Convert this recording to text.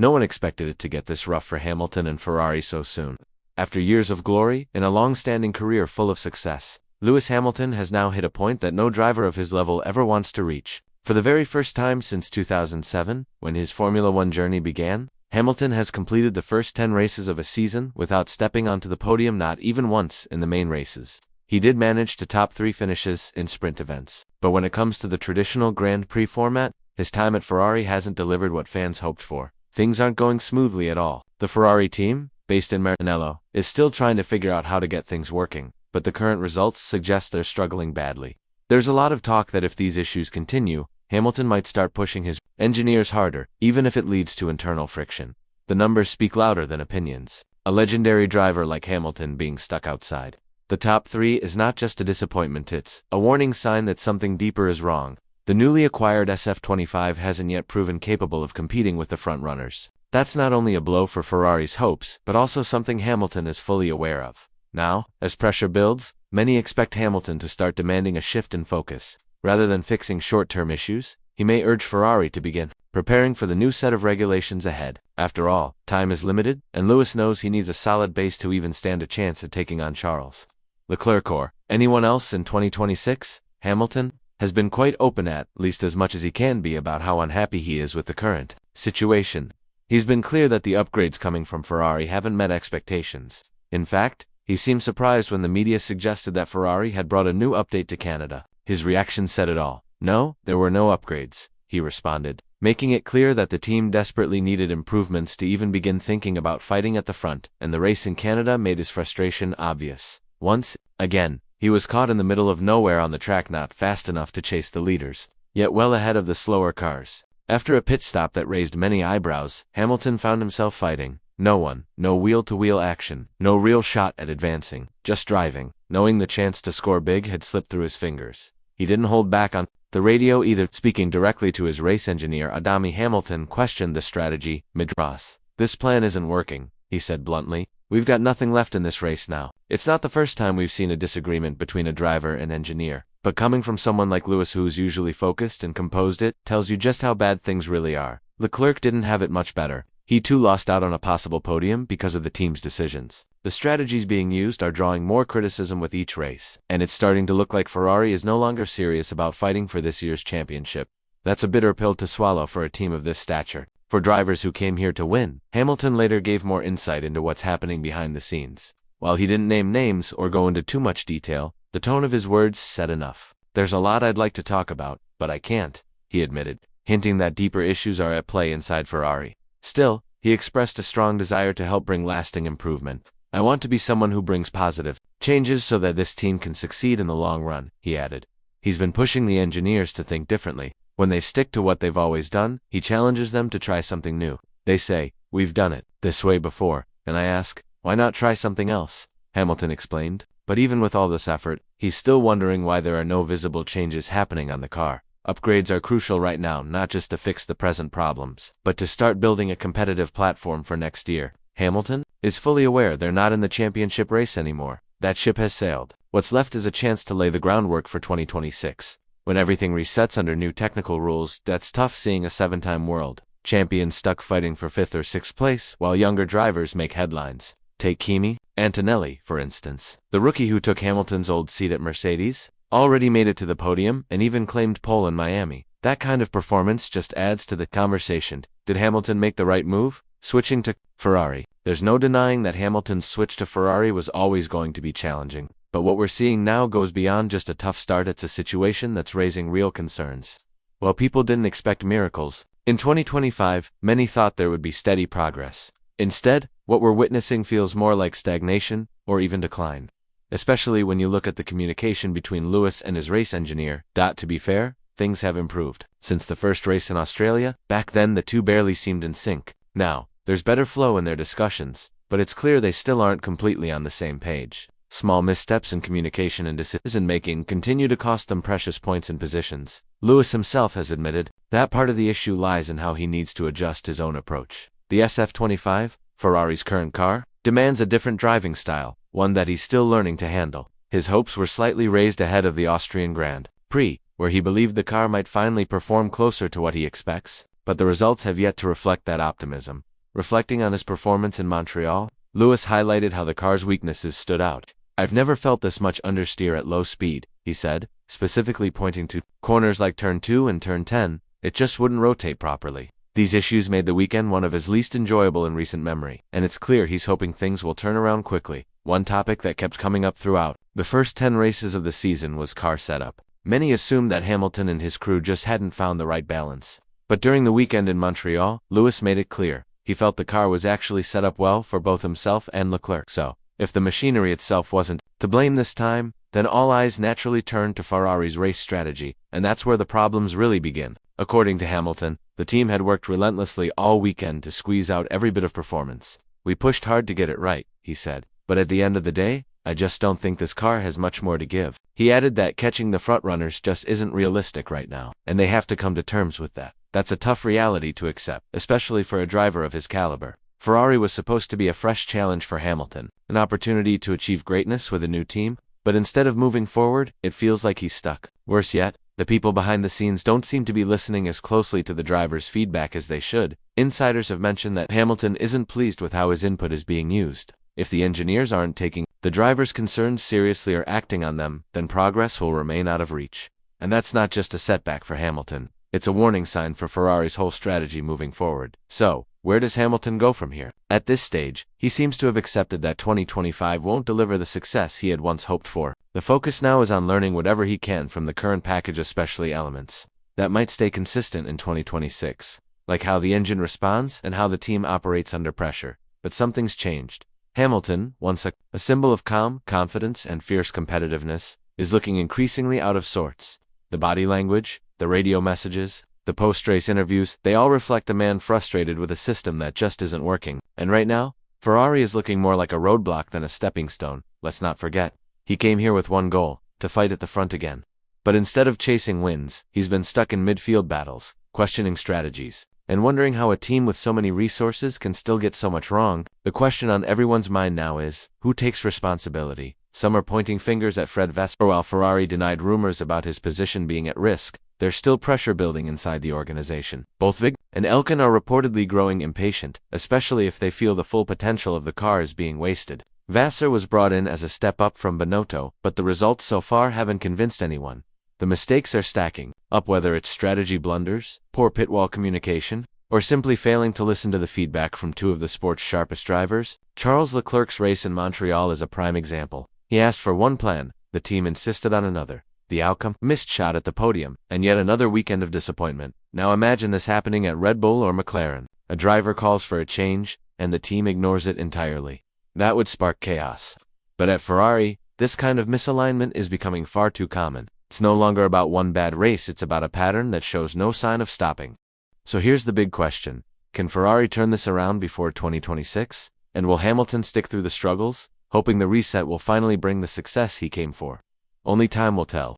No one expected it to get this rough for Hamilton and Ferrari so soon. After years of glory and a long-standing career full of success, Lewis Hamilton has now hit a point that no driver of his level ever wants to reach. For the very first time since 2007, when his Formula One journey began, Hamilton has completed the first 10 races of a season without stepping onto the podium not even once in the main races. He did manage to top 3 finishes in sprint events, but when it comes to the traditional Grand Prix format, his time at Ferrari hasn't delivered what fans hoped for. Things aren't going smoothly at all. The Ferrari team, based in Maranello, is still trying to figure out how to get things working, but the current results suggest they're struggling badly. There's a lot of talk that if these issues continue, Hamilton might start pushing his engineers harder, even if it leads to internal friction. The numbers speak louder than opinions. A legendary driver like Hamilton being stuck outside the top 3 is not just a disappointment, it's a warning sign that something deeper is wrong. The newly acquired SF25 hasn't yet proven capable of competing with the frontrunners. That's not only a blow for Ferrari's hopes, but also something Hamilton is fully aware of. Now, as pressure builds, many expect Hamilton to start demanding a shift in focus. Rather than fixing short-term issues, he may urge Ferrari to begin preparing for the new set of regulations ahead. After all, time is limited, and Lewis knows he needs a solid base to even stand a chance at taking on Charles Leclerc or anyone else in 2026. Hamilton has been quite open at least as much as he can be about how unhappy he is with the current situation. He's been clear that the upgrades coming from Ferrari haven't met expectations. In fact, he seemed surprised when the media suggested that Ferrari had brought a new update to Canada. His reaction said it all. No, there were no upgrades, he responded, making it clear that the team desperately needed improvements to even begin thinking about fighting at the front, and the race in Canada made his frustration obvious. Once again, he was caught in the middle of nowhere on the track, not fast enough to chase the leaders, yet well ahead of the slower cars. After a pit stop that raised many eyebrows, Hamilton found himself fighting no one, no wheel-to-wheel action, no real shot at advancing, just driving, knowing the chance to score big had slipped through his fingers. He didn't hold back on the radio either. Speaking directly to his race engineer Adami, Hamilton questioned the strategy mid-cross. "This plan isn't working," he said bluntly. "We've got nothing left in this race now." It's not the first time we've seen a disagreement between a driver and engineer, but coming from someone like Lewis who's usually focused and composed, it tells you just how bad things really are. Leclerc didn't have it much better. He too lost out on a possible podium because of the team's decisions. The strategies being used are drawing more criticism with each race, and it's starting to look like Ferrari is no longer serious about fighting for this year's championship. That's a bitter pill to swallow for a team of this stature. For drivers who came here to win, Hamilton later gave more insight into what's happening behind the scenes. While he didn't name names or go into too much detail, the tone of his words said enough. "There's a lot I'd like to talk about, but I can't," he admitted, hinting that deeper issues are at play inside Ferrari. Still, he expressed a strong desire to help bring lasting improvement. "I want to be someone who brings positive changes so that this team can succeed in the long run," he added. He's been pushing the engineers to think differently. When they stick to what they've always done, he challenges them to try something new. They say, "We've done it this way before," and I ask, "Why not try something else?" Hamilton explained. But even with all this effort, he's still wondering why there are no visible changes happening on the car. Upgrades are crucial right now, not just to fix the present problems, but to start building a competitive platform for next year. Hamilton is fully aware they're not in the championship race anymore. That ship has sailed. What's left is a chance to lay the groundwork for 2026. When everything resets under new technical rules, that's tough, seeing a 7-time world champion stuck fighting for 5th or 6th place while younger drivers make headlines. Take Kimi Antonelli, for instance. The rookie who took Hamilton's old seat at Mercedes already made it to the podium and even claimed pole in Miami. That kind of performance just adds to the conversation. Did Hamilton make the right move, switching to Ferrari? There's no denying that Hamilton's switch to Ferrari was always going to be challenging. But what we're seeing now goes beyond just a tough start. It's a situation that's raising real concerns. While people didn't expect miracles, in 2025, many thought there would be steady progress. Instead, what we're witnessing feels more like stagnation or even decline. Especially when you look at the communication between Lewis and his race engineer. To be fair, things have improved. Since the first race in Australia, back then the two barely seemed in sync. Now, there's better flow in their discussions, but it's clear they still aren't completely on the same page. Small missteps in communication and decision-making continue to cost them precious points and positions. Lewis himself has admitted that part of the issue lies in how he needs to adjust his own approach. The SF25, Ferrari's current car, demands a different driving style, one that he's still learning to handle. His hopes were slightly raised ahead of the Austrian Grand Prix, where he believed the car might finally perform closer to what he expects, but the results have yet to reflect that optimism. Reflecting on his performance in Montreal, Lewis highlighted how the car's weaknesses stood out. "I've never felt this much understeer at low speed," he said, specifically pointing to corners like Turn 2 and Turn 10. It just wouldn't rotate properly. These issues made the weekend one of his least enjoyable in recent memory, and it's clear he's hoping things will turn around quickly. One topic that kept coming up throughout the first 10 races of the season was car setup. Many assumed that Hamilton and his crew just hadn't found the right balance. But during the weekend in Montreal, Lewis made it clear he felt the car was actually set up well for both himself and Leclerc. So, if the machinery itself wasn't to blame this time, then all eyes naturally turned to Ferrari's race strategy, and that's where the problems really begin. According to Hamilton, the team had worked relentlessly all weekend to squeeze out every bit of performance. "We pushed hard to get it right," he said, "but at the end of the day, I just don't think this car has much more to give." He added that catching the frontrunners just isn't realistic right now, and they have to come to terms with that. That's a tough reality to accept, especially for a driver of his caliber. Ferrari was supposed to be a fresh challenge for Hamilton, an opportunity to achieve greatness with a new team, but instead of moving forward, it feels like he's stuck. Worse yet, the people behind the scenes don't seem to be listening as closely to the driver's feedback as they should. Insiders have mentioned that Hamilton isn't pleased with how his input is being used. If the engineers aren't taking the driver's concerns seriously or acting on them, then progress will remain out of reach. And that's not just a setback for Hamilton. It's a warning sign for Ferrari's whole strategy moving forward. So, where does Hamilton go from here? At this stage, he seems to have accepted that 2025 won't deliver the success he had once hoped for. The focus now is on learning whatever he can from the current package, especially elements that might stay consistent in 2026, like how the engine responds and how the team operates under pressure. But something's changed. Hamilton, once a symbol of calm, confidence, and fierce competitiveness, is looking increasingly out of sorts. The body language, the radio messages, the post-race interviews, they all reflect a man frustrated with a system that just isn't working. And right now, Ferrari is looking more like a roadblock than a stepping stone. Let's not forget, he came here with one goal, to fight at the front again. But instead of chasing wins, he's been stuck in midfield battles, questioning strategies, and wondering how a team with so many resources can still get so much wrong. The question on everyone's mind now is, who takes responsibility? Some are pointing fingers at Fred Vasseur. While Ferrari denied rumors about his position being at risk, there's still pressure building inside the organization. Both Vig and Elkan are reportedly growing impatient, especially if they feel the full potential of the car is being wasted. Vasseur was brought in as a step up from Binotto, but the results so far haven't convinced anyone. The mistakes are stacking up, whether it's strategy blunders, poor pitwall communication, or simply failing to listen to the feedback from two of the sport's sharpest drivers. Charles Leclerc's race in Montreal is a prime example. He asked for one plan, the team insisted on another. The outcome? Missed shot at the podium, and yet another weekend of disappointment. Now imagine this happening at Red Bull or McLaren. A driver calls for a change, and the team ignores it entirely. That would spark chaos. But at Ferrari, this kind of misalignment is becoming far too common. It's no longer about one bad race, it's about a pattern that shows no sign of stopping. So here's the big question. Can Ferrari turn this around before 2026? And will Hamilton stick through the struggles, hoping the reset will finally bring the success he came for? Only time will tell.